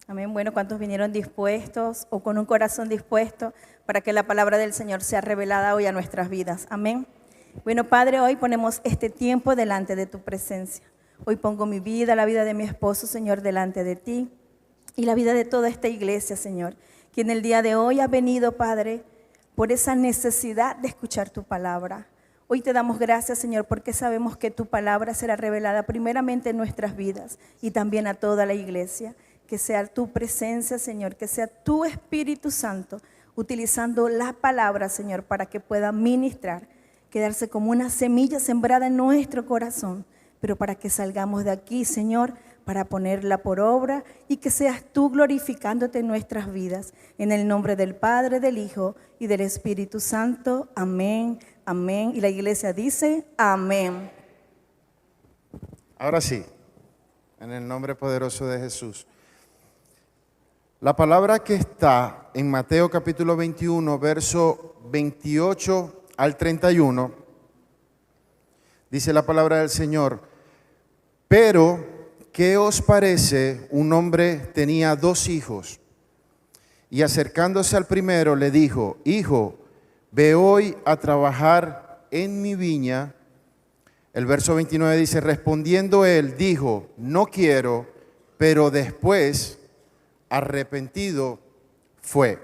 Amén. Bueno, ¿cuántos vinieron dispuestos o con un corazón dispuesto para que la palabra del Señor sea revelada hoy a nuestras vidas? Amén. Bueno, Padre, hoy ponemos este tiempo delante de tu presencia. Hoy pongo mi vida, la vida de mi esposo, Señor, delante de ti y la vida de toda esta iglesia, Señor, que en el día de hoy ha venido, Padre, por esa necesidad de escuchar tu palabra. Hoy te damos gracias, Señor, porque sabemos que tu palabra será revelada primeramente en nuestras vidas y también a toda la iglesia. Que sea tu presencia, Señor, que sea tu Espíritu Santo utilizando la palabra, Señor, para que pueda ministrar, quedarse como una semilla sembrada en nuestro corazón, pero para que salgamos de aquí, Señor, para ponerla por obra y que seas tú glorificándote en nuestras vidas. En el nombre del Padre, del Hijo y del Espíritu Santo. Amén, amén. Y la iglesia dice amén. Ahora sí, en el nombre poderoso de Jesús. La palabra que está en Mateo capítulo 21, verso 28 al 31, dice la palabra del Señor: pero, ¿qué os parece? Un hombre tenía 2 hijos, y acercándose al primero le dijo: hijo, ve hoy a trabajar en mi viña. El verso 29 dice: respondiendo él, dijo: no quiero, pero después, arrepentido, fue.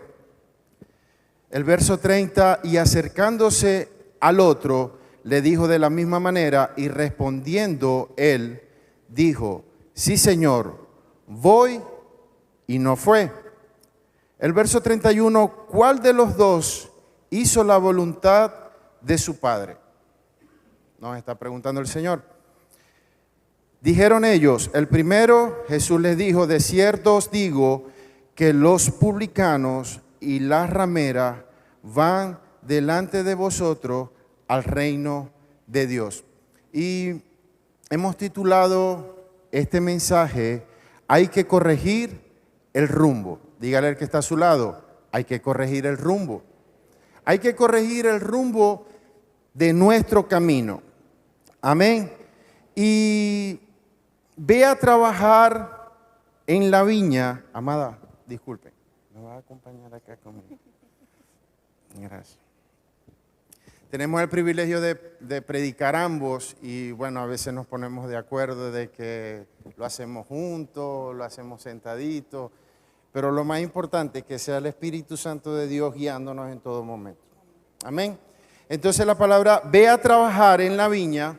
El verso 30, y acercándose al otro, le dijo de la misma manera, y respondiendo él, dijo: sí, Señor, voy, y no fue. El verso 31, ¿cuál de los 2 hizo la voluntad de su padre? Nos está preguntando el Señor. Dijeron ellos: el primero. Jesús les dijo: de cierto os digo que los publicanos y las rameras van delante de vosotros al reino de Dios. Y hemos titulado este mensaje: hay que corregir el rumbo. Dígale al que está a su lado: hay que corregir el rumbo. Hay que corregir el rumbo de nuestro camino. Amén. Y ve a trabajar en la viña. Amada, disculpe, ¿me va a acompañar acá conmigo? Gracias. Tenemos el privilegio de predicar ambos y bueno, a veces nos ponemos de acuerdo de que lo hacemos juntos, lo hacemos sentaditos, pero lo más importante es que sea el Espíritu Santo de Dios guiándonos en todo momento. Amén. Entonces la palabra ve a trabajar en la viña.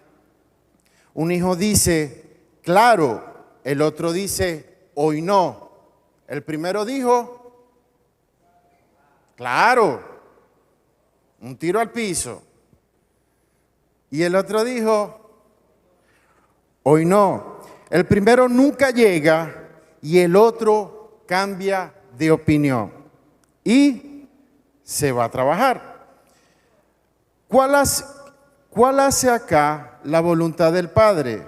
Un hijo dice, claro. El otro dice, hoy no. El primero dijo, claro. Un tiro al piso. Y el otro dijo, hoy no. El primero nunca llega y el otro cambia de opinión. Y se va a trabajar. ¿Cuál hace acá la voluntad del Padre?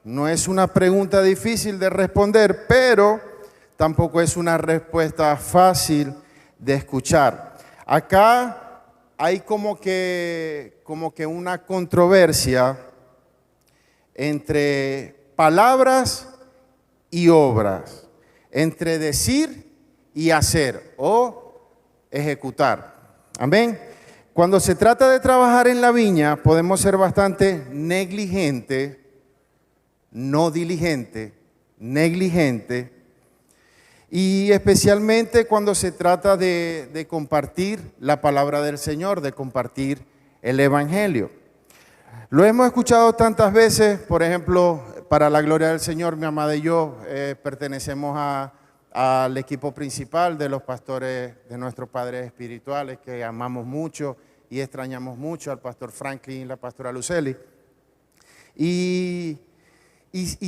No es una pregunta difícil de responder, pero tampoco es una respuesta fácil de escuchar. Acá hay como que una controversia entre palabras y obras, entre decir y hacer o ejecutar. Amén. Cuando se trata de trabajar en la viña, podemos ser bastante negligentes, no diligente, negligente, y especialmente cuando se trata de compartir la palabra del Señor, de compartir el Evangelio. Lo hemos escuchado tantas veces, por ejemplo, para la gloria del Señor, mi amada y yo pertenecemos al equipo principal de los pastores de nuestros padres espirituales, que amamos mucho y extrañamos mucho, al pastor Franklin y la pastora Luceli. Y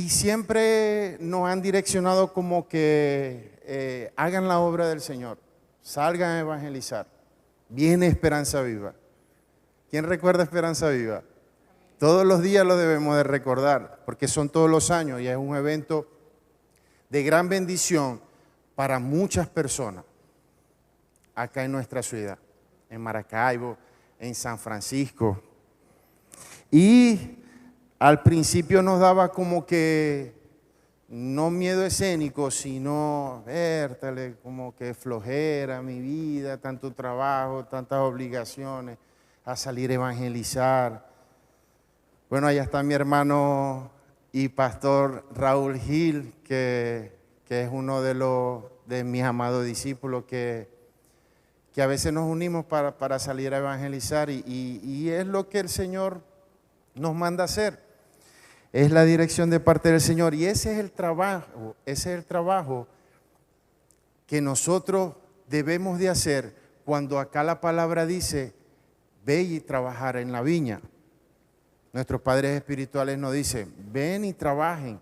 siempre nos han direccionado como que hagan la obra del Señor, salgan a evangelizar. Viene Esperanza Viva. ¿Quién recuerda Esperanza Viva? Todos los días lo debemos de recordar, porque son todos los años y es un evento de gran bendición para muchas personas acá en nuestra ciudad, en Maracaibo, en San Francisco. Y al principio nos daba como que no miedo escénico, sino, vértale, como que flojera mi vida, tanto trabajo, tantas obligaciones, a salir a evangelizar. Bueno, allá está mi hermano y pastor Raúl Gil, que es uno de mis amados discípulos, que a veces nos unimos para salir a evangelizar y es lo que el Señor nos manda a hacer. Es la dirección de parte del Señor y ese es el trabajo que nosotros debemos de hacer cuando acá la palabra dice, ve y trabajar en la viña. Nuestros padres espirituales nos dicen, ven y trabajen,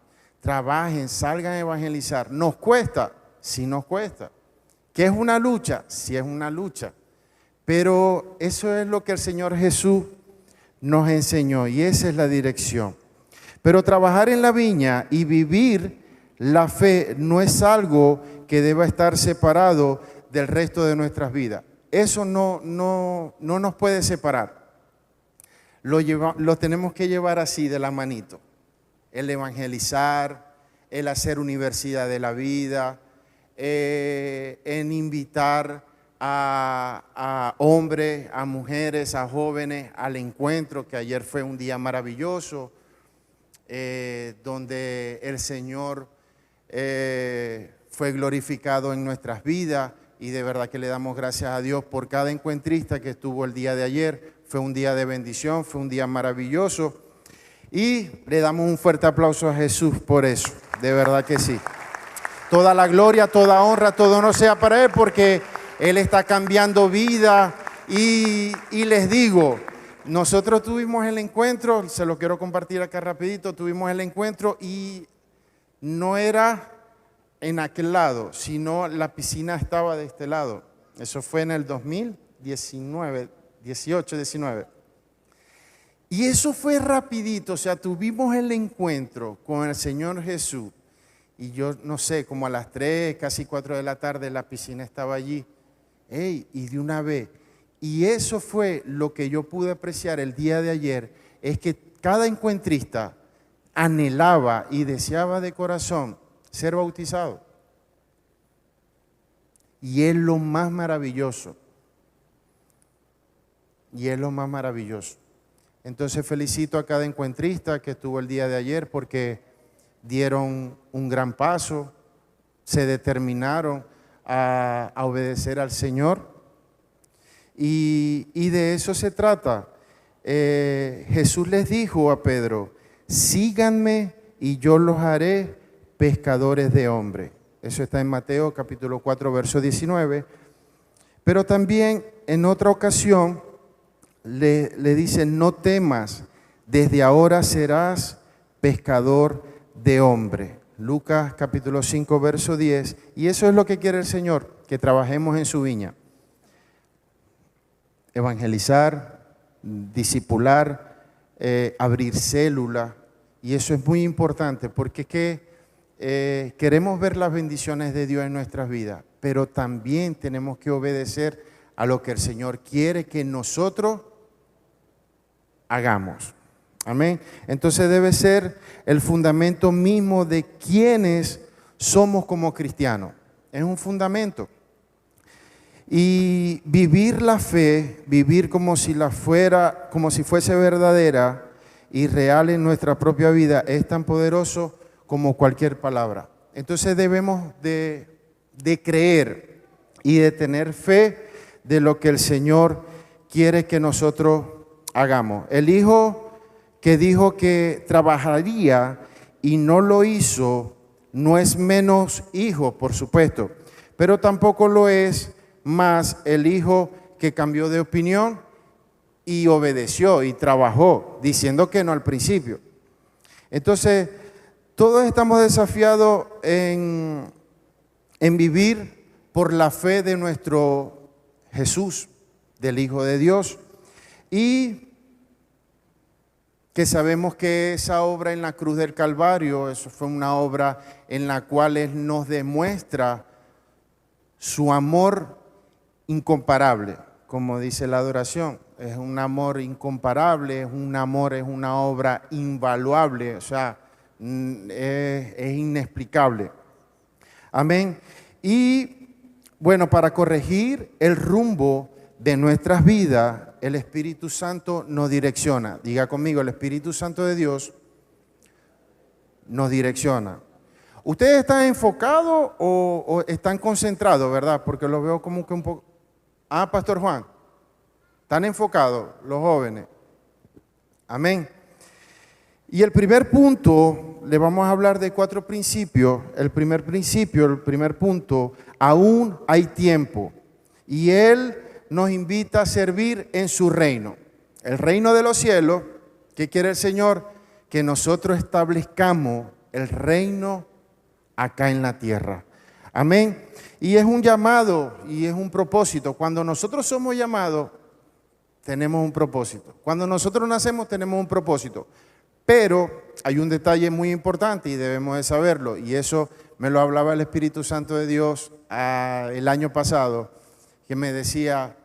salgan a evangelizar. ¿Nos cuesta? Sí nos cuesta. ¿Qué es una lucha? Sí es una lucha. Pero eso es lo que el Señor Jesús nos enseñó y esa es la dirección. Pero trabajar en la viña y vivir la fe no es algo que deba estar separado del resto de nuestras vidas. Eso no nos puede separar. Lo tenemos que llevar así de la manito. El evangelizar, el hacer universidad de la vida, en invitar a hombres, a mujeres, a jóvenes al encuentro, que ayer fue un día maravilloso, donde el Señor fue glorificado en nuestras vidas y de verdad que le damos gracias a Dios por cada encuentrista que estuvo el día de ayer. Fue un día de bendición, fue un día maravilloso y le damos un fuerte aplauso a Jesús por eso, de verdad que sí. Toda la gloria, toda honra, todo honor sea para Él porque Él está cambiando vida y les digo, nosotros tuvimos el encuentro, se lo quiero compartir acá rapidito, tuvimos el encuentro y no era en aquel lado, sino la piscina estaba de este lado. Eso fue en el 2019, 18, 19. Y eso fue rapidito, o sea, tuvimos el encuentro con el Señor Jesús y yo no sé, como a las 3, casi 4 de la tarde la piscina estaba allí. Y de una vez. Y eso fue lo que yo pude apreciar el día de ayer, es que cada encuentrista anhelaba y deseaba de corazón ser bautizado. Y es lo más maravilloso. Y es lo más maravilloso. Entonces felicito a cada encuentrista que estuvo el día de ayer porque dieron un gran paso, se determinaron a obedecer al Señor. Y de eso se trata. Jesús les dijo a Pedro, síganme y yo los haré pescadores de hombres. Eso está en Mateo capítulo 4, verso 19. Pero también en otra ocasión le dice, no temas, desde ahora serás pescador de hombres. Lucas capítulo 5, verso 10. Y eso es lo que quiere el Señor, que trabajemos en su viña. Evangelizar, discipular, abrir célula. Y eso es muy importante porque es que queremos ver las bendiciones de Dios en nuestras vidas, pero también tenemos que obedecer a lo que el Señor quiere que nosotros hagamos. Amén. Entonces debe ser el fundamento mismo de quienes somos como cristianos. Es un fundamento. Y vivir la fe, vivir como si fuese verdadera y real en nuestra propia vida es tan poderoso como cualquier palabra. Entonces debemos de creer y de tener fe de lo que el Señor quiere que nosotros hagamos. El hijo que dijo que trabajaría y no lo hizo, no es menos hijo, por supuesto, pero tampoco lo es más el hijo que cambió de opinión y obedeció y trabajó, diciendo que no al principio. Entonces, todos estamos desafiados en vivir por la fe de nuestro Jesús, del Hijo de Dios, y que sabemos que esa obra en la cruz del Calvario, eso fue una obra en la cual Él nos demuestra su amor incomparable, como dice la adoración. Es un amor incomparable, es una obra invaluable, o sea, es inexplicable. Amén. Y bueno, para corregir el rumbo de nuestras vidas, el Espíritu Santo nos direcciona. Diga conmigo, el Espíritu Santo de Dios nos direcciona. ¿Ustedes están enfocados o están concentrados, verdad? Porque lo veo como que un poco... Ah, Pastor Juan, ¿están enfocados los jóvenes? Amén. Y el primer punto, le vamos a hablar de 4 principios. El primer punto, aún hay tiempo. Y Él nos invita a servir en su reino. El reino de los cielos, ¿qué quiere el Señor? Que nosotros establezcamos el reino acá en la tierra. Amén. Y es un llamado y es un propósito. Cuando nosotros somos llamados, tenemos un propósito. Cuando nosotros nacemos, tenemos un propósito. Pero hay un detalle muy importante y debemos de saberlo, y eso me lo hablaba el Espíritu Santo de Dios el año pasado, que me decía: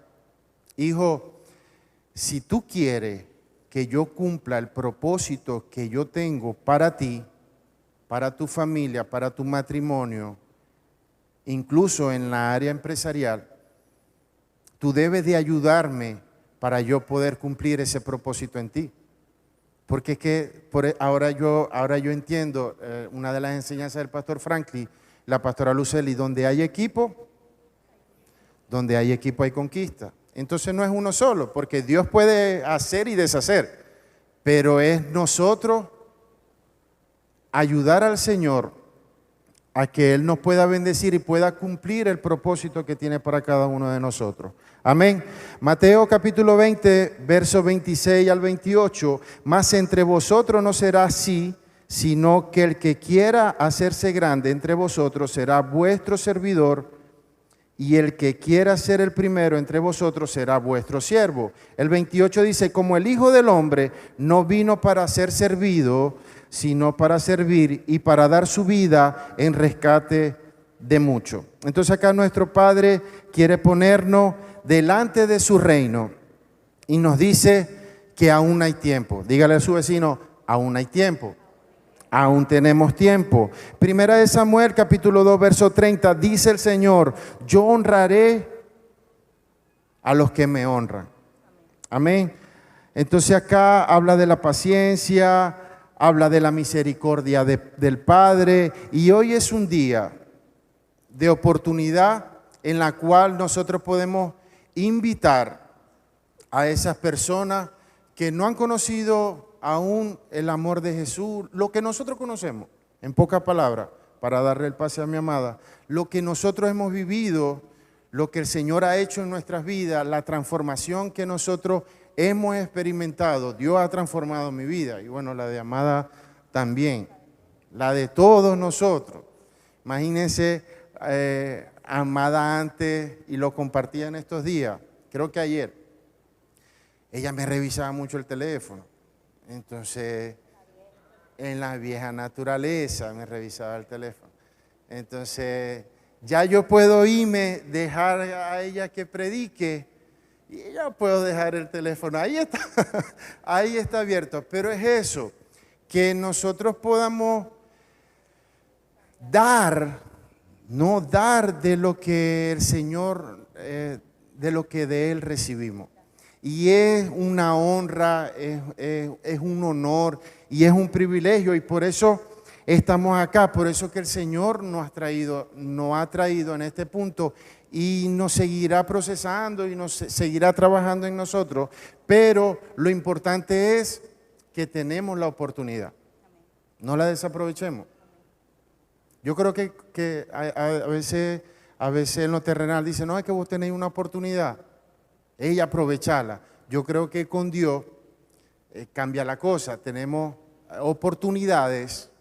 hijo, si tú quieres que yo cumpla el propósito que yo tengo para ti, para tu familia, para tu matrimonio, incluso en la área empresarial, tú debes de ayudarme para yo poder cumplir ese propósito en ti. Porque es que ahora yo entiendo una de las enseñanzas del pastor Franklin, la pastora Luceli: donde hay equipo hay conquista. Entonces no es uno solo, porque Dios puede hacer y deshacer, pero es nosotros ayudar al Señor a que Él nos pueda bendecir y pueda cumplir el propósito que tiene para cada uno de nosotros. Amén. Mateo capítulo 20, versos 26 al 28. Mas entre vosotros no será así, sino que el que quiera hacerse grande entre vosotros será vuestro servidor, y el que quiera ser el primero entre vosotros será vuestro siervo. El 28 dice: como el Hijo del Hombre no vino para ser servido, sino para servir y para dar su vida en rescate de muchos. Entonces acá nuestro Padre quiere ponernos delante de su reino y nos dice que aún hay tiempo. Dígale a su vecino: aún hay tiempo. Aún tenemos tiempo. Primera de Samuel, capítulo 2, verso 30, dice el Señor: yo honraré a los que me honran. Amén. Entonces acá habla de la paciencia, habla de la misericordia del Padre, y hoy es un día de oportunidad en la cual nosotros podemos invitar a esas personas que no han conocido aún el amor de Jesús, lo que nosotros conocemos, en pocas palabras, para darle el pase a mi amada, lo que nosotros hemos vivido, lo que el Señor ha hecho en nuestras vidas, la transformación que nosotros hemos experimentado. Dios ha transformado mi vida, y bueno, la de amada también, la de todos nosotros. Imagínense, amada antes, y lo compartía en estos días, creo que ayer, ella me revisaba mucho el teléfono. Entonces, en la vieja naturaleza me revisaba el teléfono. Entonces, ya yo puedo irme, dejar a ella que predique, y ya puedo dejar el teléfono. Ahí está, ahí está abierto. Pero es eso, que nosotros podamos dar de lo que el Señor, de lo que de Él recibimos. Y es una honra, es un honor y es un privilegio, y por eso estamos acá, por eso que el Señor nos ha traído en este punto, y nos seguirá procesando y nos seguirá trabajando en nosotros. Pero lo importante es que tenemos la oportunidad, no la desaprovechemos. Yo creo que a veces en lo terrenal dicen: no, es que vos tenéis una oportunidad, ella aprovechala. Yo creo que con Dios cambia la cosa. Tenemos oportunidades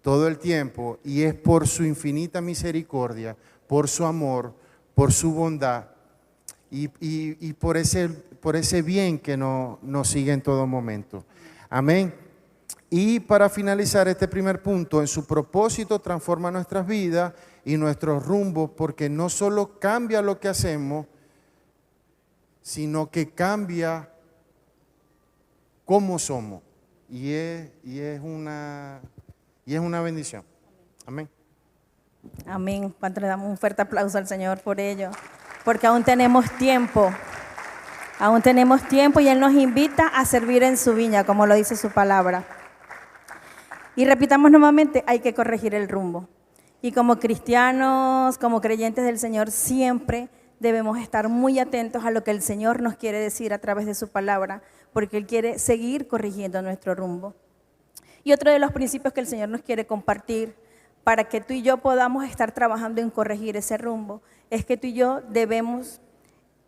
todo el tiempo, y es por su infinita misericordia, por su amor, por su bondad y por ese bien que nos sigue en todo momento. Amén. Y para finalizar este primer punto, en su propósito transforma nuestras vidas y nuestros rumbos, porque no solo cambia lo que hacemos, sino que cambia cómo somos. Y es una y es una bendición. Amén. Amén. ¿Cuánto le damos un fuerte aplauso al Señor por ello? Porque aún tenemos tiempo. Aún tenemos tiempo y Él nos invita a servir en su viña, como lo dice su palabra. Y repitamos nuevamente, hay que corregir el rumbo. Y como cristianos, como creyentes del Señor, siempre debemos estar muy atentos a lo que el Señor nos quiere decir a través de su palabra, porque Él quiere seguir corrigiendo nuestro rumbo. Y otro de los principios que el Señor nos quiere compartir para que tú y yo podamos estar trabajando en corregir ese rumbo, es que tú y yo debemos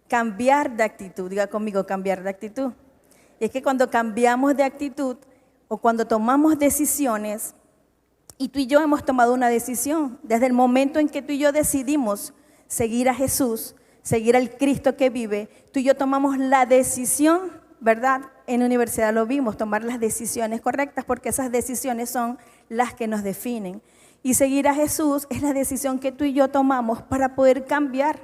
cambiar de actitud. Diga conmigo, cambiar de actitud. Y es que cuando cambiamos de actitud o cuando tomamos decisiones, y tú y yo hemos tomado una decisión, desde el momento en que tú y yo decidimos seguir a Jesús, seguir al Cristo que vive, tú y yo tomamos la decisión, ¿verdad? En la universidad lo vimos, tomar las decisiones correctas, porque esas decisiones son las que nos definen. Y seguir a Jesús es la decisión que tú y yo tomamos para poder cambiar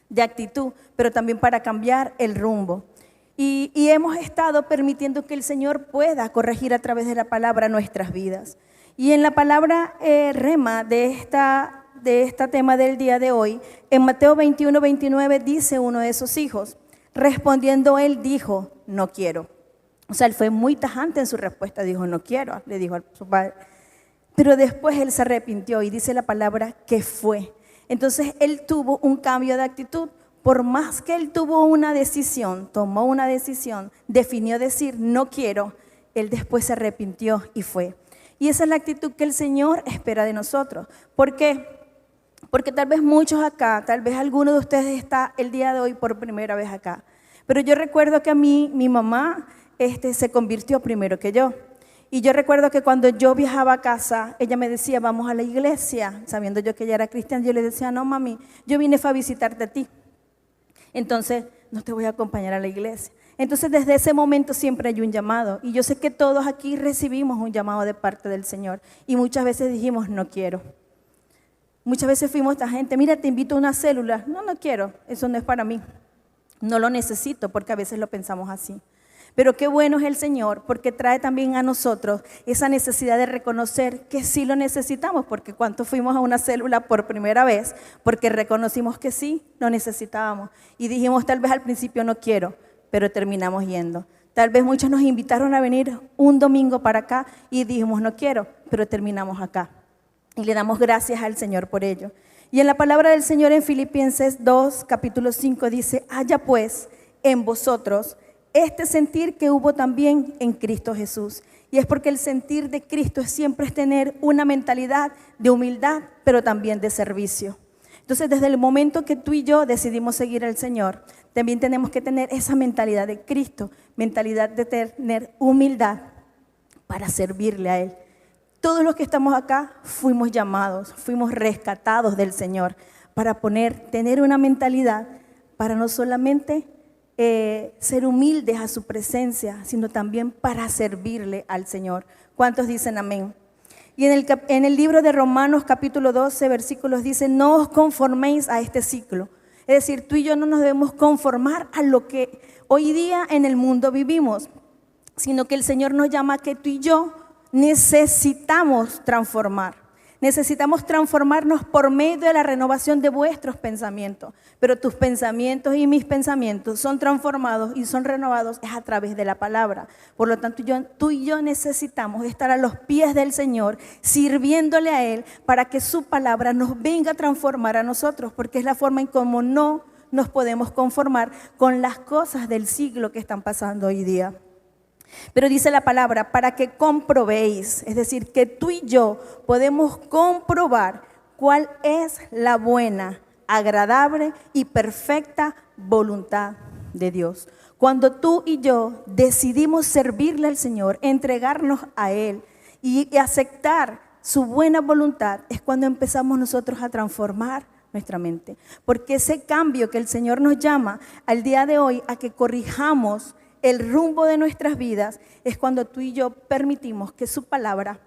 de actitud, pero también para cambiar el rumbo. Y hemos estado permitiendo que el Señor pueda corregir a través de la palabra nuestras vidas. Y en la palabra rema de este tema del día de hoy, en Mateo 21, 29 dice uno de sus hijos, respondiendo él dijo, no quiero. O sea, él fue muy tajante en su respuesta, dijo, no quiero, le dijo a su padre. Pero después él se arrepintió y dice la palabra que fue. Entonces él tuvo un cambio de actitud. Por más que él tuvo una decisión, tomó una decisión, definió decir no quiero, él después se arrepintió y fue. Y esa es la actitud que el Señor espera de nosotros. ¿Por qué? Porque tal vez muchos acá, tal vez alguno de ustedes está el día de hoy por primera vez acá. Pero yo recuerdo que a mí, mi mamá se convirtió primero que yo. Y yo recuerdo que cuando yo viajaba a casa, ella me decía, vamos a la iglesia, sabiendo yo que ella era cristiana. Yo le decía, no mami, yo vine a visitarte a ti. Entonces, no te voy a acompañar a la iglesia. Entonces, desde ese momento siempre hay un llamado. Y yo sé que todos aquí recibimos un llamado de parte del Señor. Y muchas veces dijimos, no quiero. Muchas veces fuimos esta gente, mira, te invito a una célula. No, no quiero, eso no es para mí. No lo necesito, porque a veces lo pensamos así. Pero qué bueno es el Señor, porque trae también a nosotros esa necesidad de reconocer que sí lo necesitamos, porque cuando fuimos a una célula por primera vez, porque reconocimos que sí lo necesitábamos. Y dijimos, tal vez al principio no quiero, pero terminamos yendo. Tal vez muchos nos invitaron a venir un domingo para acá y dijimos, no quiero, pero terminamos acá. Y le damos gracias al Señor por ello. Y en la palabra del Señor en Filipenses 2, capítulo 5 dice, haya pues en vosotros este sentir que hubo también en Cristo Jesús. Y es porque el sentir de Cristo siempre es tener una mentalidad de humildad, pero también de servicio. Entonces, desde el momento que tú y yo decidimos seguir al Señor, también tenemos que tener esa mentalidad de Cristo, mentalidad de tener humildad para servirle a Él. Todos los que estamos acá fuimos llamados, fuimos rescatados del Señor para tener una mentalidad para no solamente ser humildes a su presencia, sino también para servirle al Señor. ¿Cuántos dicen amén? Y en el libro de Romanos capítulo 12 versículos dice, no os conforméis a este ciclo. Es decir, tú y yo no nos debemos conformar a lo que hoy día en el mundo vivimos, sino que el Señor nos llama a que tú y yo necesitamos transformar. Necesitamos transformarnos por medio de la renovación de vuestros pensamientos. Pero tus pensamientos y mis pensamientos son transformados y son renovados es a través de la palabra. Por lo tanto, tú y yo necesitamos estar a los pies del Señor, sirviéndole a Él para que su palabra nos venga a transformar a nosotros, porque es la forma en cómo no nos podemos conformar con las cosas del siglo que están pasando hoy día. Pero dice la palabra, para que comprobéis, es decir, que tú y yo podemos comprobar cuál es la buena, agradable y perfecta voluntad de Dios. Cuando tú y yo decidimos servirle al Señor, entregarnos a Él y aceptar su buena voluntad, es cuando empezamos nosotros a transformar nuestra mente. Porque ese cambio que el Señor nos llama al día de hoy a que corrijamos el rumbo de nuestras vidas, es cuando tú y yo permitimos que su palabra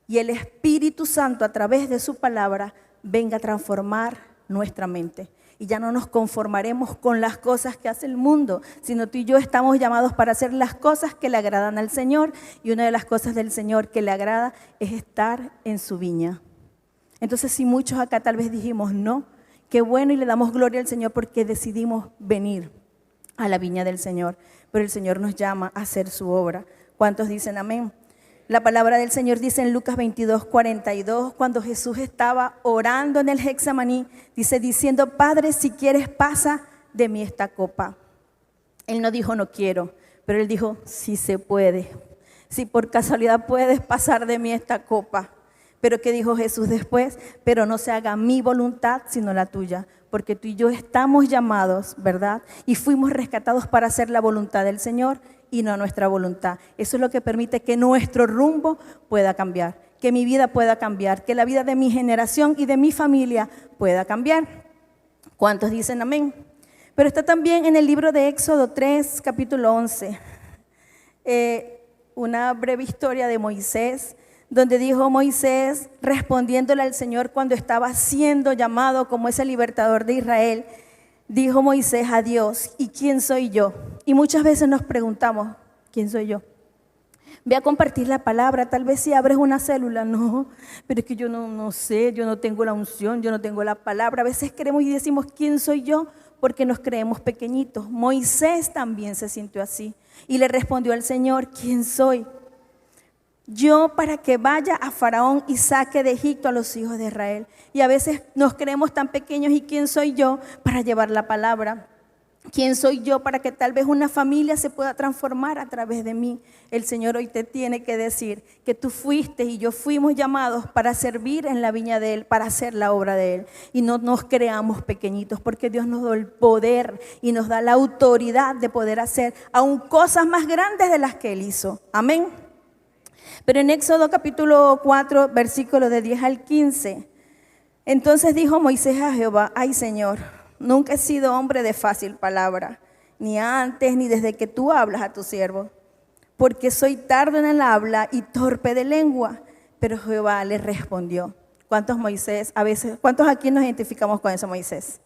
y el Espíritu Santo a través de su palabra venga a transformar nuestra mente. Y ya no nos conformaremos con las cosas que hace el mundo, sino tú y yo estamos llamados para hacer las cosas que le agradan al Señor. Y una de las cosas del Señor que le agrada es estar en su viña. Entonces, si muchos acá tal vez dijimos no, qué bueno y le damos gloria al Señor porque decidimos venir a la viña del Señor. Pero el Señor nos llama a hacer su obra. ¿Cuántos dicen amén? La palabra del Señor dice en Lucas 22:42, cuando Jesús estaba orando en el Getsemaní, dice diciendo, Padre, si quieres pasa de mí esta copa. Él no dijo no quiero, pero él dijo sí se puede. Si por casualidad puedes pasar de mí esta copa. Pero ¿qué dijo Jesús después? Pero no se haga mi voluntad sino la tuya. Porque tú y yo estamos llamados, ¿verdad? Y fuimos rescatados para hacer la voluntad del Señor y no nuestra voluntad. Eso es lo que permite que nuestro rumbo pueda cambiar, que mi vida pueda cambiar, que la vida de mi generación y de mi familia pueda cambiar. ¿Cuántos dicen amén? Pero está también en el libro de Éxodo 3, capítulo 11, una breve historia de Moisés, donde dijo Moisés, respondiéndole al Señor cuando estaba siendo llamado como ese libertador de Israel, dijo Moisés a Dios, ¿y quién soy yo? Y muchas veces nos preguntamos, ¿quién soy yo? Ve a compartir la palabra, tal vez si abres una célula, no, pero es que yo no sé, yo no tengo la unción, yo no tengo la palabra. A veces queremos y decimos, ¿quién soy yo? Porque nos creemos pequeñitos. Moisés también se sintió así y le respondió al Señor, ¿quién soy? Yo para que vaya a Faraón y saque de Egipto a los hijos de Israel. Y a veces nos creemos tan pequeños, ¿y quién soy yo para llevar la palabra? ¿Quién soy yo para que tal vez una familia se pueda transformar a través de mí? El Señor hoy te tiene que decir que tú fuiste y yo fuimos llamados para servir en la viña de Él, para hacer la obra de Él. Y no nos creamos pequeñitos porque Dios nos da el poder y nos da la autoridad de poder hacer aún cosas más grandes de las que Él hizo. Amén. Pero en Éxodo capítulo 4, versículos de 10 al 15, entonces dijo Moisés a Jehová, ay Señor, nunca he sido hombre de fácil palabra, ni antes ni desde que tú hablas a tu siervo, porque soy tardo en el habla y torpe de lengua. Pero Jehová le respondió. ¿Cuántos aquí nos identificamos con eso, Moisés?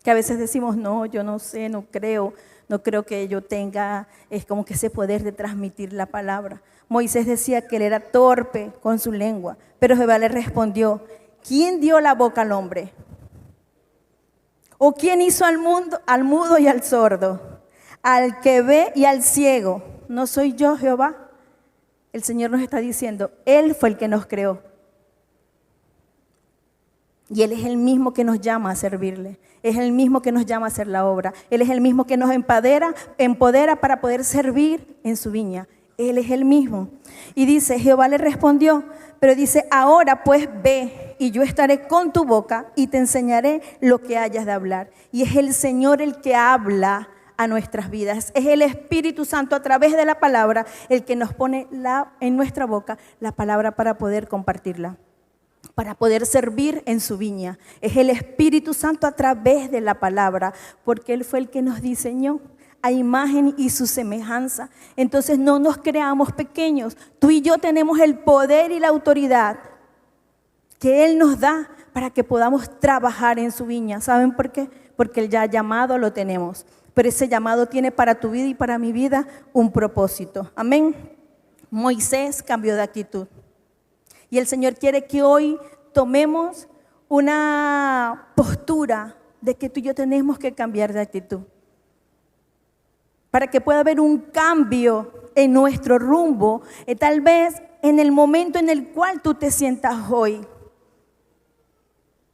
Que a veces decimos, no, yo no sé, no creo que yo tenga como que ese poder de transmitir la palabra. Moisés decía que él era torpe con su lengua, pero Jehová le respondió, ¿quién dio la boca al hombre? ¿O quién hizo al mudo y al sordo? Al que ve y al ciego. ¿No soy yo, Jehová? El Señor nos está diciendo, Él fue el que nos creó. Y Él es el mismo que nos llama a servirle. Es el mismo que nos llama a hacer la obra. Él es el mismo que nos empodera para poder servir en su viña. Él es el mismo. Y dice, Jehová le respondió, pero dice, ahora pues ve y yo estaré con tu boca y te enseñaré lo que hayas de hablar. Y es el Señor el que habla a nuestras vidas. Es el Espíritu Santo a través de la palabra el que nos pone en nuestra boca la palabra para poder compartirla, para poder servir en su viña. Es el Espíritu Santo a través de la palabra, porque Él fue el que nos diseñó a imagen y su semejanza. Entonces no nos creamos pequeños. Tú y yo tenemos el poder y la autoridad que Él nos da para que podamos trabajar en su viña. ¿Saben por qué? Porque el ya llamado lo tenemos. Pero ese llamado tiene para tu vida y para mi vida un propósito. Amén. Moisés cambió de actitud. Y el Señor quiere que hoy tomemos una postura de que tú y yo tenemos que cambiar de actitud. Para que pueda haber un cambio en nuestro rumbo, tal vez en el momento en el cual tú te sientas hoy.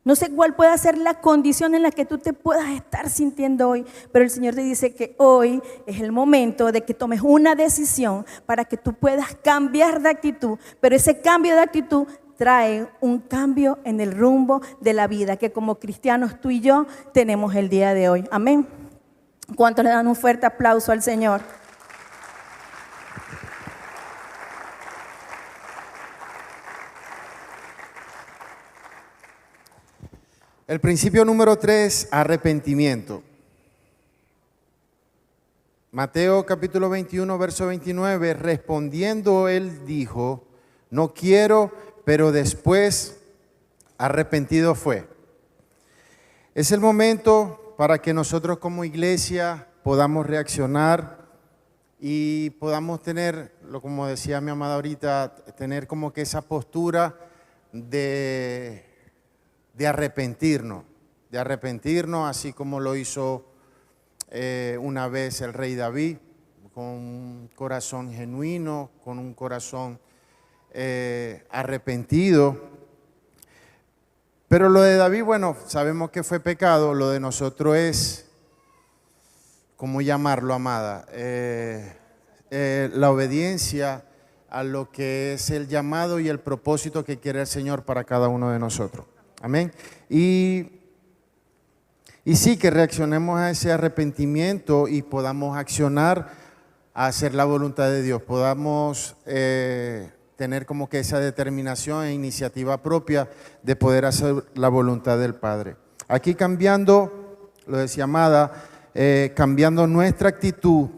No sé cuál pueda ser la condición en la que tú te puedas estar sintiendo hoy, pero el Señor te dice que hoy es el momento de que tomes una decisión para que tú puedas cambiar de actitud, pero ese cambio de actitud trae un cambio en el rumbo de la vida que como cristianos tú y yo tenemos el día de hoy. Amén. ¿Cuántos le dan un fuerte aplauso al Señor? El principio número 3, arrepentimiento. Mateo capítulo 21, verso 29, respondiendo él dijo, no quiero, pero después arrepentido fue. Es el momento para que nosotros como iglesia podamos reaccionar y podamos tener, como decía mi amada ahorita, tener como que esa postura de arrepentirnos, así como lo hizo una vez el rey David, con un corazón genuino, con un corazón arrepentido. Pero lo de David, bueno, sabemos que fue pecado, lo de nosotros es, ¿cómo llamarlo, amada? La obediencia a lo que es el llamado y el propósito que quiere el Señor para cada uno de nosotros. Amén. Y sí, que reaccionemos a ese arrepentimiento y podamos accionar a hacer la voluntad de Dios. Podamos tener como que esa determinación e iniciativa propia de poder hacer la voluntad del Padre. Aquí cambiando, lo decía Amada, cambiando nuestra actitud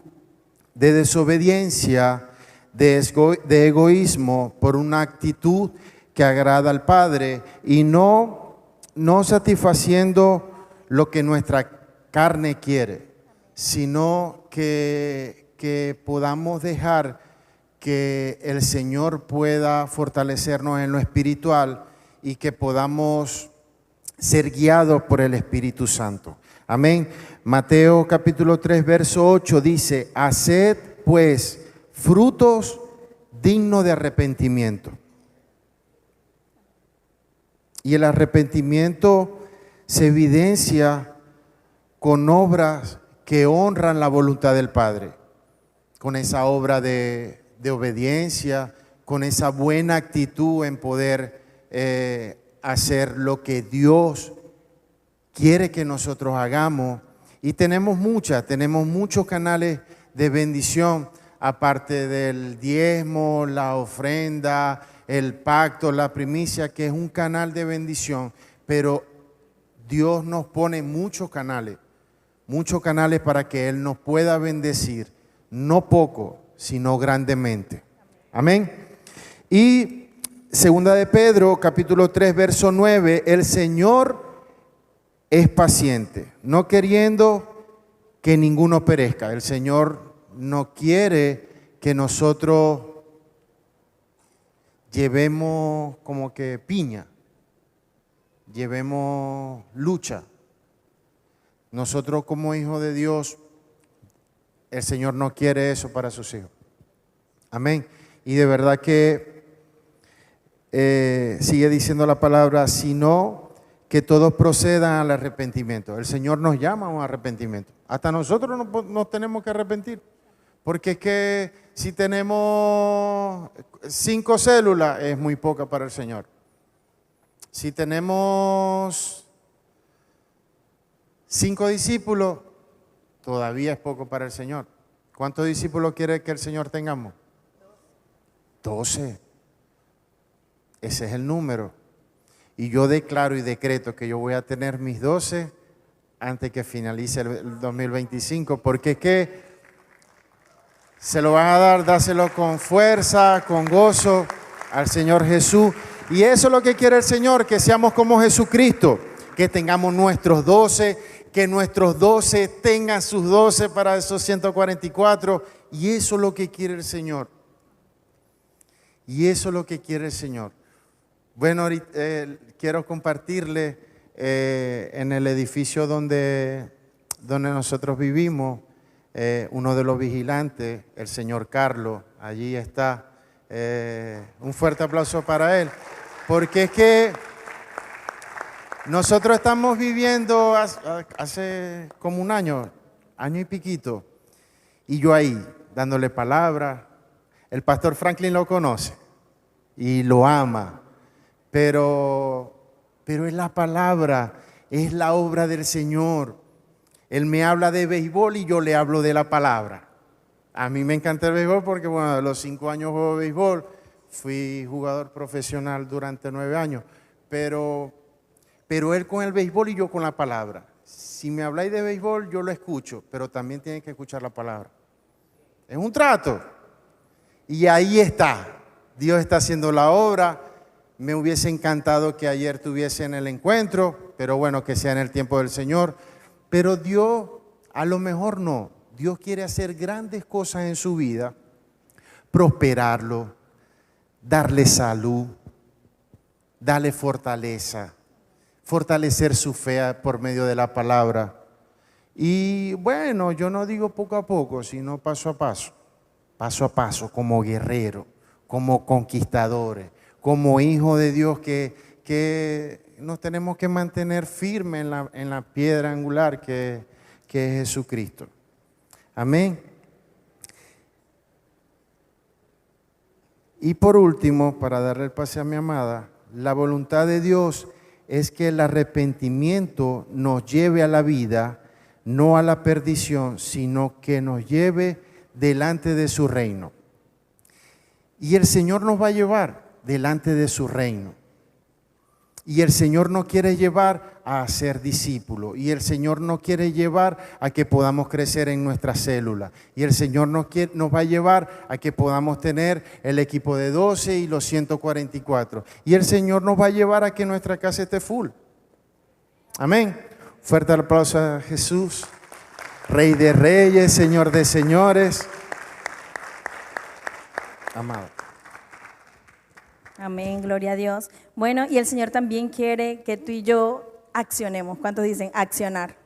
de desobediencia, de egoísmo, por una actitud que agrada al Padre y no satisfaciendo lo que nuestra carne quiere, sino que podamos dejar que el Señor pueda fortalecernos en lo espiritual y que podamos ser guiados por el Espíritu Santo. Amén. Mateo capítulo 3, verso 8 dice: haced pues frutos dignos de arrepentimiento. Y el arrepentimiento se evidencia con obras que honran la voluntad del Padre, con esa obra de obediencia, con esa buena actitud en poder hacer lo que Dios quiere que nosotros hagamos. Y tenemos muchos canales de bendición, aparte del diezmo, la ofrenda, el pacto, la primicia, que es un canal de bendición, pero Dios nos pone muchos canales para que Él nos pueda bendecir, no poco, sino grandemente. Amén. Y segunda de Pedro, capítulo 3, verso 9, el Señor es paciente, no queriendo que ninguno perezca. El Señor no quiere que nosotros llevemos como que piña, llevemos lucha. Nosotros como hijos de Dios, el Señor no quiere eso para sus hijos. Amén. Y de verdad que sigue diciendo la palabra, sino que todos procedan al arrepentimiento. El Señor nos llama a un arrepentimiento. Hasta nosotros nos tenemos que arrepentir. Porque es que si tenemos 5 células, es muy poca para el Señor. Si tenemos 5 discípulos, todavía es poco para el Señor. ¿Cuántos discípulos quiere que el Señor tengamos? 12. Ese es el número. Y yo declaro y decreto que yo voy a tener mis 12 antes que finalice el 2025, porque es que se lo van a dar, dáselo con fuerza, con gozo al Señor Jesús. Y eso es lo que quiere el Señor, que seamos como Jesucristo, que tengamos nuestros 12, que nuestros 12 tengan sus 12 para esos 144. Y eso es lo que quiere el Señor. Y eso es lo que quiere el Señor. Bueno, quiero compartirle en el edificio donde nosotros vivimos, uno de los vigilantes, el señor Carlos, allí está. Un fuerte aplauso para él, porque es que nosotros estamos viviendo hace como un año y piquito, y yo ahí dándole palabra. El pastor Franklin lo conoce y lo ama, pero es la palabra, es la obra del Señor. Él me habla de béisbol y yo le hablo de la palabra. A mí me encanta el béisbol porque, bueno, a los 5 años juego béisbol, fui jugador profesional durante 9 años, pero él con el béisbol y yo con la palabra. Si me habláis de béisbol, yo lo escucho, pero también tiene que escuchar la palabra. Es un trato. Y ahí está. Dios está haciendo la obra. Me hubiese encantado que ayer tuviesen el encuentro, pero bueno, que sea en el tiempo del Señor. Pero Dios, a lo mejor no. Dios quiere hacer grandes cosas en su vida, prosperarlo, darle salud, darle fortaleza, fortalecer su fe por medio de la palabra. Y bueno, yo no digo poco a poco, sino paso a paso, como guerrero, como conquistadores, como hijos de Dios que nos tenemos que mantener firmes en la piedra angular que es Jesucristo. Amén. Y por último, para darle el pase a mi amada, la voluntad de Dios es que el arrepentimiento nos lleve a la vida, no a la perdición, sino que nos lleve delante de su reino. Y el Señor nos va a llevar delante de su reino. Y el Señor nos quiere llevar a ser discípulos. Y el Señor nos quiere llevar a que podamos crecer en nuestras células. Y el Señor nos va a llevar a que podamos tener el equipo de 12 y los 144. Y el Señor nos va a llevar a que nuestra casa esté full. Amén. Fuerte aplauso a Jesús, Rey de Reyes, Señor de Señores. Amado. Amén, gloria a Dios. Bueno, y el Señor también quiere que tú y yo accionemos. ¿Cuántos dicen accionar?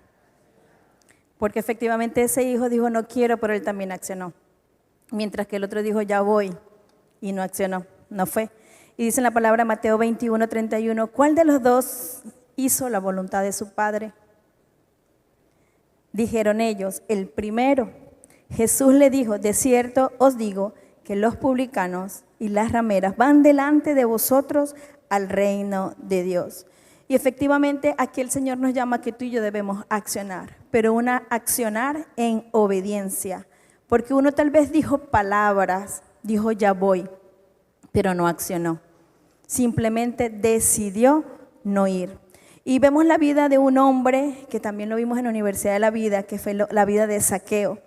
Porque efectivamente ese hijo dijo no quiero, pero él también accionó. Mientras que el otro dijo ya voy y no accionó, no fue. Y dice en la palabra Mateo 21:31, ¿cuál de los dos hizo la voluntad de su padre? Dijeron ellos, el primero. Jesús le dijo, de cierto os digo que los publicanos y las rameras van delante de vosotros al reino de Dios. Y efectivamente aquí el Señor nos llama que tú y yo debemos accionar, pero accionar en obediencia, porque uno tal vez dijo palabras, dijo ya voy, pero no accionó, simplemente decidió no ir. Y vemos la vida de un hombre que también lo vimos en la Universidad de la Vida, que fue la vida de Zaqueo.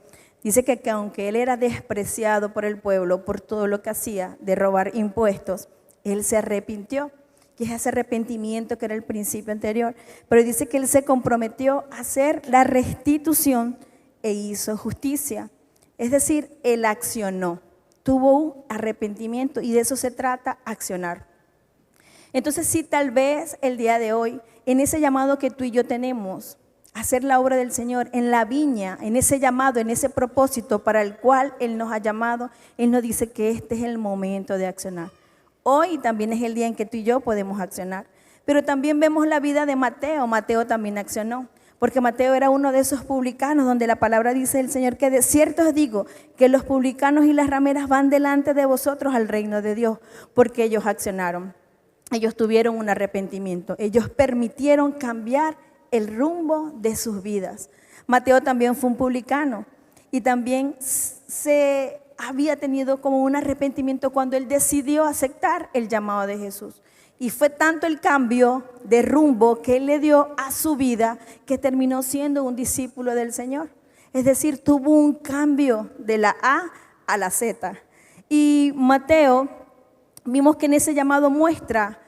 Dice que aunque él era despreciado por el pueblo por todo lo que hacía de robar impuestos, él se arrepintió, y es ese arrepentimiento que era el principio anterior, pero dice que él se comprometió a hacer la restitución e hizo justicia. Es decir, él accionó, tuvo un arrepentimiento y de eso se trata, accionar. Entonces sí, tal vez el día de hoy, en ese llamado que tú y yo tenemos, hacer la obra del Señor en la viña, en ese llamado, en ese propósito para el cual Él nos ha llamado, Él nos dice que este es el momento de accionar. Hoy también es el día en que tú y yo podemos accionar. Pero también vemos la vida de Mateo. Mateo también accionó, porque Mateo era uno de esos publicanos donde la palabra dice el Señor que de cierto os digo que los publicanos y las rameras van delante de vosotros al reino de Dios, porque ellos accionaron. Ellos tuvieron un arrepentimiento. Ellos permitieron cambiar el rumbo de sus vidas. Mateo también fue un publicano y también se había tenido como un arrepentimiento cuando él decidió aceptar el llamado de Jesús. Y fue tanto el cambio de rumbo que él le dio a su vida que terminó siendo un discípulo del Señor. Es decir, tuvo un cambio de la A a la Z. Y Mateo, vimos que en ese llamado muestra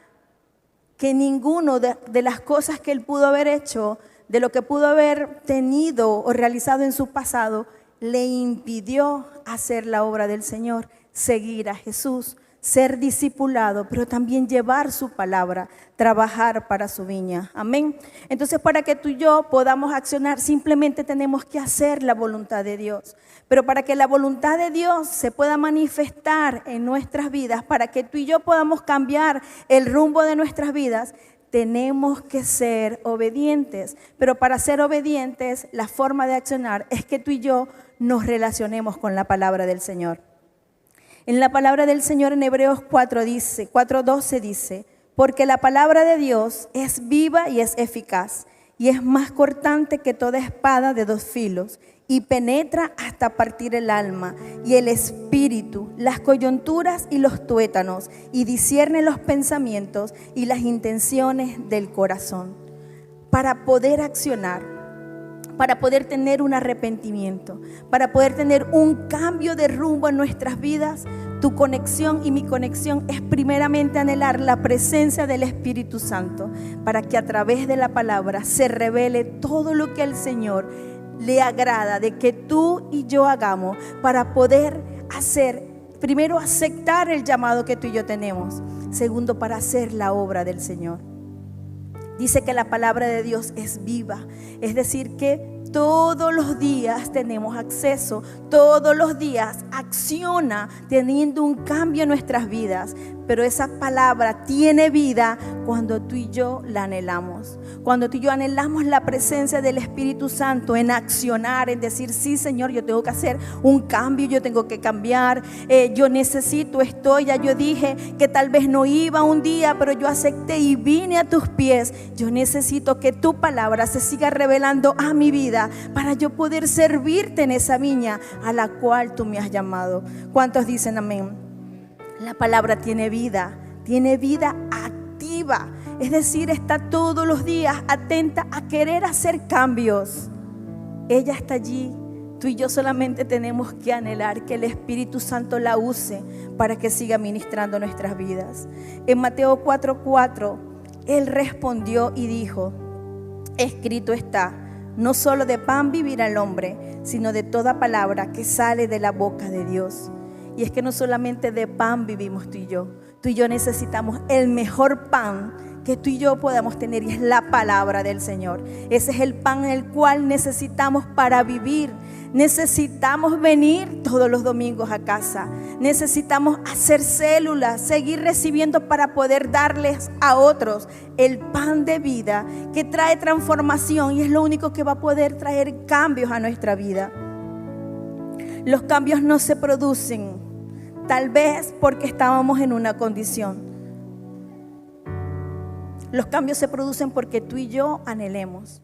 que ninguno de las cosas que él pudo haber hecho, de lo que pudo haber tenido o realizado en su pasado, le impidió hacer la obra del Señor, seguir a Jesús, ser discipulado, pero también llevar su palabra, trabajar para su viña. Amén. Entonces, para que tú y yo podamos accionar, simplemente tenemos que hacer la voluntad de Dios. Pero para que la voluntad de Dios se pueda manifestar en nuestras vidas, para que tú y yo podamos cambiar el rumbo de nuestras vidas, tenemos que ser obedientes. Pero para ser obedientes, la forma de accionar es que tú y yo nos relacionemos con la palabra del Señor. En la palabra del Señor en Hebreos 4:12 dice, porque la palabra de Dios es viva y es eficaz, y es más cortante que toda espada de dos filos, y penetra hasta partir el alma y el espíritu, las coyunturas y los tuétanos, y discierne los pensamientos y las intenciones del corazón. Para poder accionar, para poder tener un arrepentimiento, para poder tener un cambio de rumbo en nuestras vidas, Tu conexión y mi conexión es primeramente anhelar la presencia del Espíritu Santo, para que a través de la palabra se revele todo lo que al Señor le agrada de que tú y yo hagamos, para poder hacer, primero, aceptar el llamado que tú y yo tenemos. Segundo, para hacer la obra del Señor. Dice que la palabra de Dios es viva, es decir que todos los días tenemos acceso, todos los días acciona teniendo un cambio en nuestras vidas. Pero esa palabra tiene vida cuando tú y yo la anhelamos. Cuando tú y yo anhelamos la presencia del Espíritu Santo en accionar, en decir, sí Señor, yo tengo que hacer un cambio, yo tengo que cambiar, yo necesito esto. Ya yo dije que tal vez no iba un día, pero yo acepté y vine a tus pies. Yo necesito que tu palabra se siga revelando a mi vida para yo poder servirte en esa viña a la cual tú me has llamado. ¿Cuántos dicen amén? La palabra tiene vida activa, es decir, está todos los días atenta a querer hacer cambios. Ella está allí, tú y yo solamente tenemos que anhelar que el Espíritu Santo la use para que siga ministrando nuestras vidas. En Mateo 4:4, Él respondió y dijo, escrito está, no solo de pan vivirá el hombre, sino de toda palabra que sale de la boca de Dios. Y es que no solamente de pan vivimos tú y yo necesitamos el mejor pan que tú y yo podamos tener, y es la palabra del Señor. Ese es el pan el cual necesitamos para vivir. Necesitamos venir todos los domingos a casa, necesitamos hacer células, seguir recibiendo para poder darles a otros el pan de vida que trae transformación, y es lo único que va a poder traer cambios a nuestra vida. Los cambios no se producen tal vez porque estábamos en una condición. Los cambios se producen porque tú y yo anhelemos.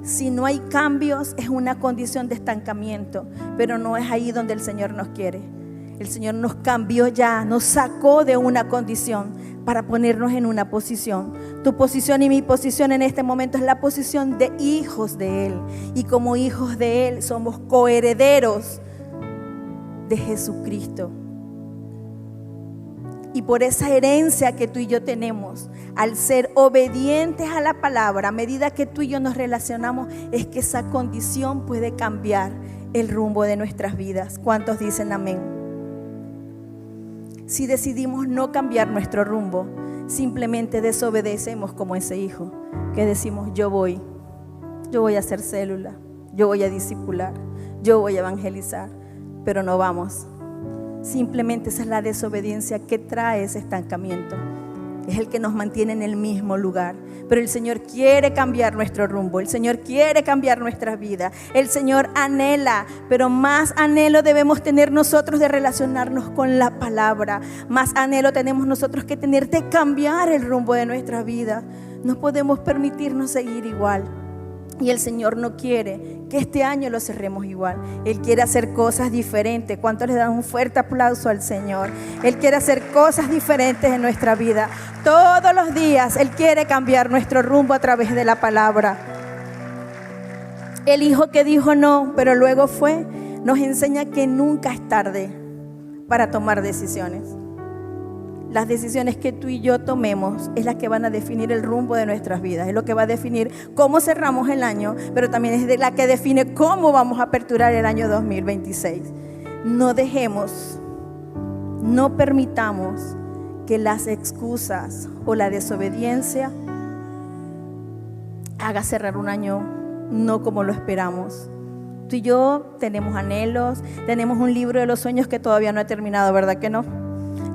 Si no hay cambios, es una condición de estancamiento, pero no es ahí donde el Señor nos quiere. El Señor nos cambió ya, nos sacó de una condición para ponernos en una posición. Tu posición y mi posición en este momento es la posición de hijos de Él. Y como hijos de Él somos coherederos de Jesucristo. Y por esa herencia que tú y yo tenemos, al ser obedientes a la palabra, a medida que tú y yo nos relacionamos, es que esa condición puede cambiar el rumbo de nuestras vidas. ¿Cuántos dicen amén? Si decidimos no cambiar nuestro rumbo, simplemente desobedecemos como ese hijo que decimos, yo voy a hacer célula, yo voy a discipular, yo voy a evangelizar, pero no vamos. Simplemente esa es la desobediencia que trae ese estancamiento. Es el que nos mantiene en el mismo lugar. Pero el Señor quiere cambiar nuestro rumbo. El Señor quiere cambiar nuestras vidas. El Señor anhela, pero más anhelo debemos tener nosotros de relacionarnos con la palabra. Más anhelo tenemos nosotros que tener de cambiar el rumbo de nuestra vida. No podemos permitirnos seguir igual. Y el Señor no quiere que este año lo cerremos igual. Él quiere hacer cosas diferentes. ¿Cuántos le dan un fuerte aplauso al Señor? Él quiere hacer cosas diferentes en nuestra vida. Todos los días Él quiere cambiar nuestro rumbo a través de la palabra. El hijo que dijo no, pero luego fue, nos enseña que nunca es tarde para tomar decisiones. Las decisiones que tú y yo tomemos es las que van a definir el rumbo de nuestras vidas. Es lo que va a definir cómo cerramos el año, pero también es de la que define cómo vamos a aperturar el año 2026. No dejemos, no permitamos que las excusas o la desobediencia haga cerrar un año no como lo esperamos. Tú y yo tenemos anhelos, tenemos un libro de los sueños que todavía no ha terminado, ¿verdad que no?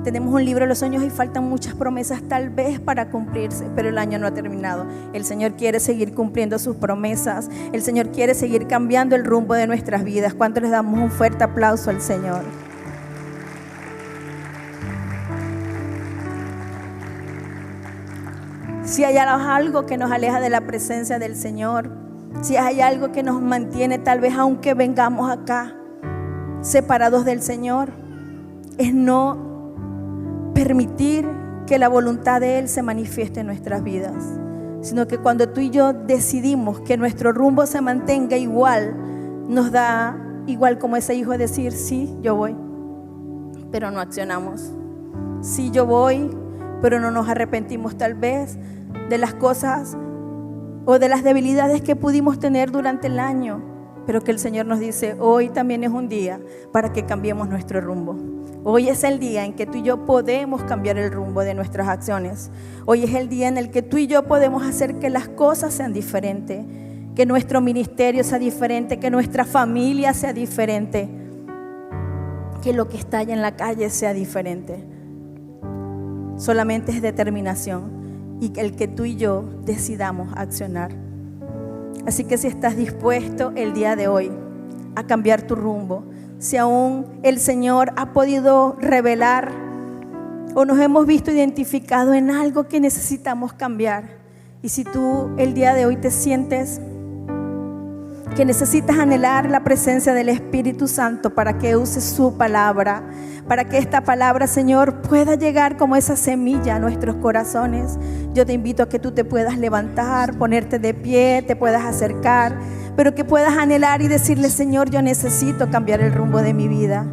Tenemos un libro de los sueños y faltan muchas promesas tal vez para cumplirse, pero el año no ha terminado. El Señor quiere seguir cumpliendo sus promesas. El Señor quiere seguir cambiando el rumbo de nuestras vidas. ¿Cuántos les damos un fuerte aplauso al Señor? Si hay algo que nos aleja de la presencia del Señor, si hay algo que nos mantiene tal vez aunque vengamos acá separados del Señor, es no permitir que la voluntad de Él se manifieste en nuestras vidas, sino que cuando tú y yo decidimos que nuestro rumbo se mantenga igual, nos da igual como ese hijo decir, sí, yo voy, pero no accionamos. Sí, yo voy, pero no nos arrepentimos tal vez de las cosas o de las debilidades que pudimos tener durante el año, pero que el Señor nos dice, hoy también es un día para que cambiemos nuestro rumbo. Hoy es el día en que tú y yo podemos cambiar el rumbo de nuestras acciones. Hoy es el día en el que tú y yo podemos hacer que las cosas sean diferentes, que nuestro ministerio sea diferente, que nuestra familia sea diferente, que lo que está allá en la calle sea diferente. Solamente es determinación y el que tú y yo decidamos accionar. Así que si estás dispuesto el día de hoy a cambiar tu rumbo, si aún el Señor ha podido revelar o nos hemos visto identificados en algo que necesitamos cambiar, y si tú el día de hoy te sientes que necesitas anhelar la presencia del Espíritu Santo para que use su palabra, para que esta palabra, Señor, pueda llegar como esa semilla a nuestros corazones, yo te invito a que tú te puedas levantar, ponerte de pie, te puedas acercar, pero que puedas anhelar y decirle, Señor, yo necesito cambiar el rumbo de mi vida.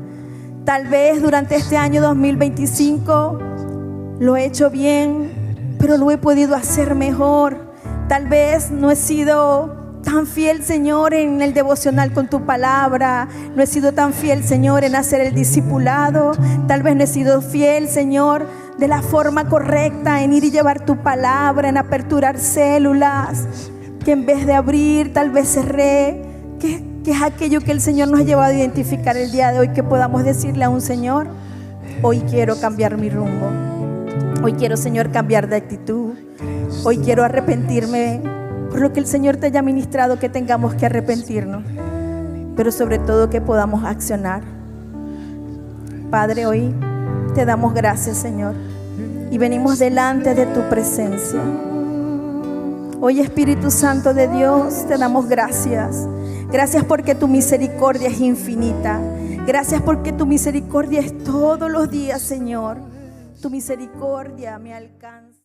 Tal vez durante este año 2025 lo he hecho bien, pero lo he podido hacer mejor. Tal vez no he sido tan fiel, Señor, en el devocional con tu palabra. No he sido tan fiel, Señor, en hacer el discipulado. Tal vez no he sido fiel, Señor, de la forma correcta en ir y llevar tu palabra, en aperturar células, que en vez de abrir, tal vez cerré. Que es aquello que el Señor nos ha llevado a identificar el día de hoy, que podamos decirle a un Señor, hoy quiero cambiar mi rumbo. Hoy quiero, Señor, cambiar de actitud. Hoy quiero arrepentirme por lo que el Señor te haya ministrado que tengamos que arrepentirnos, pero sobre todo que podamos accionar. Padre, hoy te damos gracias, Señor, y venimos delante de tu presencia. Hoy, Espíritu Santo de Dios, te damos gracias. Gracias porque tu misericordia es infinita. Gracias porque tu misericordia es todos los días, Señor. Tu misericordia me alcanza.